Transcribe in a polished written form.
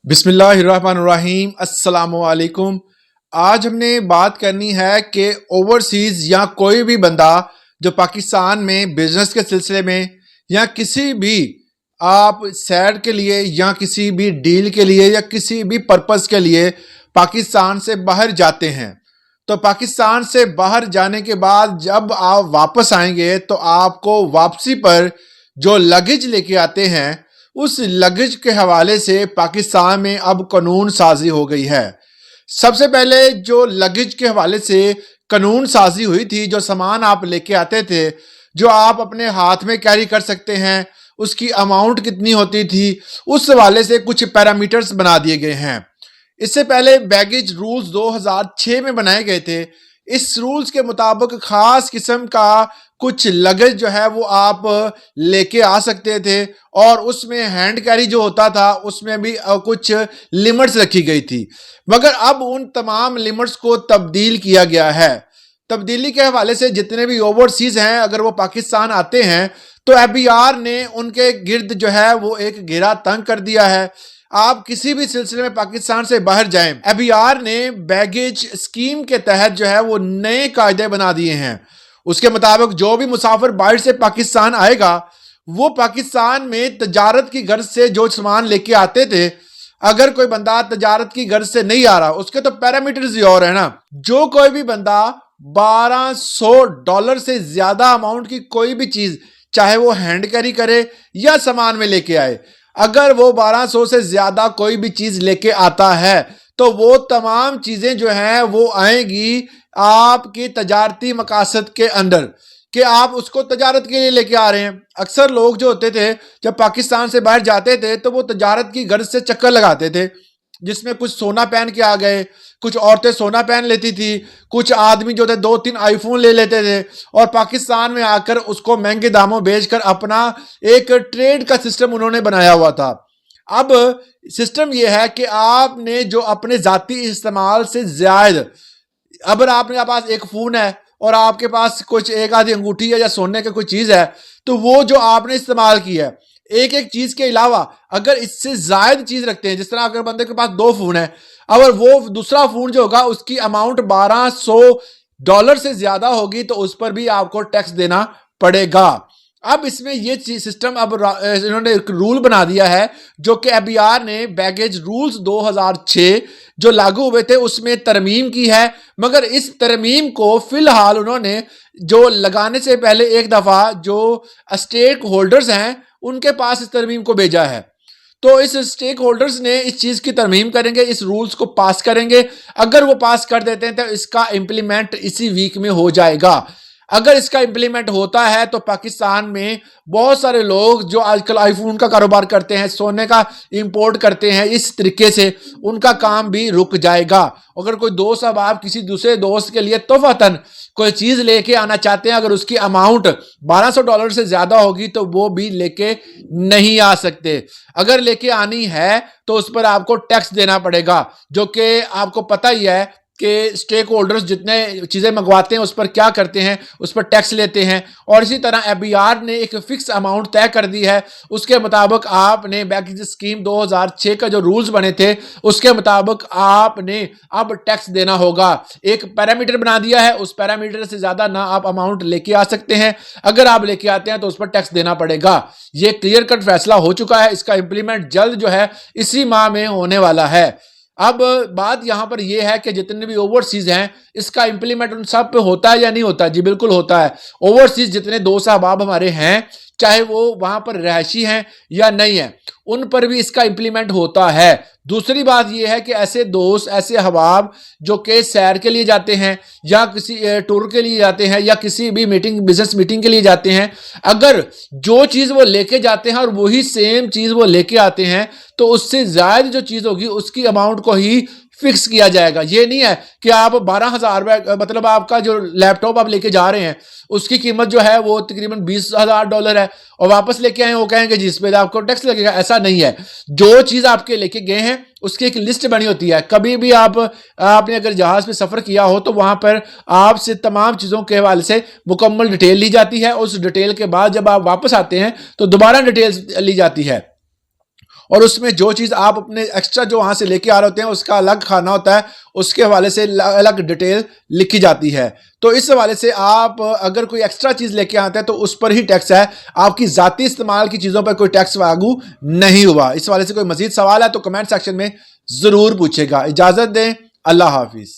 بسم اللہ الرحمن الرحیم۔ السلام علیکم۔ آج ہم نے بات کرنی ہے کہ اوورسیز یا کوئی بھی بندہ جو پاکستان میں بزنس کے سلسلے میں یا کسی بھی آپ سیر کے لیے یا کسی بھی ڈیل کے لیے یا کسی بھی پرپس کے لیے پاکستان سے باہر جاتے ہیں، تو پاکستان سے باہر جانے کے بعد جب آپ واپس آئیں گے تو آپ کو واپسی پر جو لگیج لے کے آتے ہیں اس لگیج کے حوالے سے پاکستان میں اب قانون سازی ہو گئی ہے۔ سب سے پہلے جو لگیج کے حوالے سے قانون سازی ہوئی تھی، جو سامان آپ لے کے آتے تھے، جو آپ اپنے ہاتھ میں کیری کر سکتے ہیں، اس کی اماؤنٹ کتنی ہوتی تھی، اس حوالے سے کچھ پیرامیٹرز بنا دیے گئے ہیں۔ اس سے پہلے بیگیج رولز 2006 میں بنائے گئے تھے۔ اس رولز کے مطابق خاص قسم کا کچھ لگیج جو ہے وہ آپ لے کے آ سکتے تھے، اور اس میں ہینڈ کیری جو ہوتا تھا اس میں بھی کچھ لیمٹس رکھی گئی تھی، مگر اب ان تمام لیمٹس کو تبدیل کیا گیا ہے۔ تبدیلی کے حوالے سے جتنے بھی اوورسیز ہیں اگر وہ پاکستان آتے ہیں تو ایف بی آر نے ان کے گرد جو ہے وہ ایک گھیرا تنگ کر دیا ہے۔ آپ کسی بھی سلسلے میں پاکستان سے باہر جائیں، ایف بی آر نے بیگیج اسکیم کے تحت جو ہے وہ نئے قاعدے بنا دیے ہیں۔ اس کے مطابق جو بھی مسافر باہر سے پاکستان آئے گا وہ پاکستان میں تجارت کی غرض سے جو سامان لے کے آتے تھے، اگر کوئی بندہ تجارت کی غرض سے نہیں آ رہا، اس کے تو پیرامیٹرز ہی اور ہے نا۔ جو کوئی بھی بندہ $1200 سے زیادہ اماؤنٹ کی کوئی بھی چیز، چاہے وہ ہینڈ کیری کرے یا سامان میں لے کے آئے، اگر وہ 1200 سے زیادہ کوئی بھی چیز لے کے آتا ہے تو وہ تمام چیزیں جو ہیں وہ آئیں گی آپ کی تجارتی مقاصد کے اندر، کہ آپ اس کو تجارت کے لیے لے کے آ رہے ہیں۔ اکثر لوگ جو ہوتے تھے جب پاکستان سے باہر جاتے تھے تو وہ تجارت کی غرض سے چکر لگاتے تھے، جس میں کچھ سونا پہن کے آ گئے، کچھ عورتیں سونا پہن لیتی تھی، کچھ آدمی جو تھے 2-3 آئی فون لے لیتے تھے، اور پاکستان میں آ کر اس کو مہنگے داموں بیچ کر اپنا ایک ٹریڈ کا سسٹم انہوں نے بنایا ہوا تھا۔ اب سسٹم یہ ہے کہ آپ نے جو اپنے ذاتی استعمال سے زائد، اگر آپ کے پاس ایک فون ہے اور آپ کے پاس کچھ ایک آدھی انگوٹھی ہے یا سونے کی کوئی چیز ہے، تو وہ جو آپ نے استعمال کی ہے، ایک ایک چیز کے علاوہ اگر اس سے زائد چیز رکھتے ہیں، جس طرح اگر بندے کے پاس 2 فون ہے، اگر وہ دوسرا فون جو ہوگا اس کی اماؤنٹ $1200 سے زیادہ ہوگی تو اس پر بھی آپ کو ٹیکس دینا پڑے گا۔ اب اس میں یہ سسٹم اب انہوں نے ایک رول بنا دیا ہے، جو کہ ایف بی آر نے بیگیج رولز 2006 جو لاگو ہوئے تھے اس میں ترمیم کی ہے، مگر اس ترمیم کو فی الحال انہوں نے جو لگانے سے پہلے ایک دفعہ جو اسٹیک ہولڈرز ہیں ان کے پاس اس ترمیم کو بھیجا ہے۔ تو اس اسٹیک ہولڈرز نے اس چیز کی ترمیم کریں گے، اس رولز کو پاس کریں گے۔ اگر وہ پاس کر دیتے ہیں تو اس کا امپلیمنٹ اسی ویک میں ہو جائے گا۔ اگر اس کا امپلیمنٹ ہوتا ہے تو پاکستان میں بہت سارے لوگ جو آج کل آئی فون کا کاروبار کرتے ہیں، سونے کا امپورٹ کرتے ہیں، اس طریقے سے ان کا کام بھی رک جائے گا۔ اگر کوئی دوست اب آپ کسی دوسرے دوست کے لیے تحفتاً کوئی چیز لے کے آنا چاہتے ہیں، اگر اس کی اماؤنٹ $1200 سے زیادہ ہوگی تو وہ بھی لے کے نہیں آ سکتے۔ اگر لے کے آنی ہے تو اس پر آپ کو ٹیکس دینا پڑے گا، جو کہ آپ کو پتہ ہی ہے کہ اسٹیک ہولڈرز جتنے چیزیں منگواتے ہیں اس پر کیا کرتے ہیں، اس پر ٹیکس لیتے ہیں۔ اور اسی طرح ایف بی آر نے ایک فکس اماؤنٹ طے کر دی ہے، اس کے مطابق آپ نے بیگیج اسکیم 2006 کا جو رولز بنے تھے اس کے مطابق آپ نے اب ٹیکس دینا ہوگا۔ ایک پیرامیٹر بنا دیا ہے، اس پیرامیٹر سے زیادہ نہ آپ اماؤنٹ لے کے آ سکتے ہیں، اگر آپ لے کے آتے ہیں تو اس پر ٹیکس دینا پڑے گا۔ یہ کلیئر کٹ فیصلہ ہو چکا ہے، اس کا امپلیمنٹ جلد جو ہے اسی ماہ میں ہونے والا ہے۔ اب بات یہاں پر یہ ہے کہ جتنے بھی اوورسیز ہیں اس کا امپلیمنٹ ان سب پہ ہوتا ہے یا نہیں ہوتا؟ جی بالکل ہوتا ہے۔ اوورسیز جتنے دوست احباب ہمارے ہیں، چاہے وہ وہاں پر رہائشی ہیں یا نہیں ہیں، ان پر بھی اس کا امپلیمنٹ ہوتا ہے۔ دوسری بات یہ ہے کہ ایسے دوست، ایسے احباب جو کہ سیر کے لیے جاتے ہیں یا کسی ٹور کے لیے جاتے ہیں یا کسی بھی میٹنگ، بزنس میٹنگ کے لیے جاتے ہیں، اگر جو چیز وہ لے کے جاتے ہیں اور وہی سیم چیز وہ لے کے آتے ہیں تو اس سے زائد جو چیز ہوگی اس کی اماؤنٹ کو ہی فکس کیا جائے گا۔ یہ نہیں ہے کہ آپ 12,000 مطلب آپ کا جو لیپ ٹاپ آپ لے کے جا رہے ہیں اس کی قیمت جو ہے وہ تقریباً $20,000 ہے، اور واپس لے کے آئے وہ کہیں گے جس پہ آپ کو ٹیکس لگے گا۔ ایسا نہیں ہے، جو چیز آپ کے لے کے گئے ہیں اس کی ایک لسٹ بنی ہوتی ہے۔ کبھی بھی آپ نے اگر جہاز پہ سفر کیا ہو تو وہاں پر آپ سے تمام چیزوں کے حوالے سے مکمل ڈیٹیل لی جاتی ہے، اس ڈیٹیل کے بعد جب آپ واپس آتے ہیں تو دوبارہ ڈیٹیل لی جاتی ہے۔ اور اس میں جو چیز آپ اپنے ایکسٹرا جو وہاں سے لے کے آ رہے ہوتے ہیں اس کا الگ کھانا ہوتا ہے, اس کے حوالے سے الگ ڈیٹیل لکھی جاتی ہے. تو اس حوالے سے آپ اگر کوئی ایکسٹرا چیز لے کے آتے ہیں تو اس پر ہی ٹیکس ہے, آپ کی ذاتی استعمال کی چیزوں پر کوئی ٹیکس لاگو نہیں ہوا. اس حوالے سے کوئی مزید سوال ہے تو کمنٹ سیکشن میں ضرور پوچھے گا. اجازت دیں, اللہ حافظ.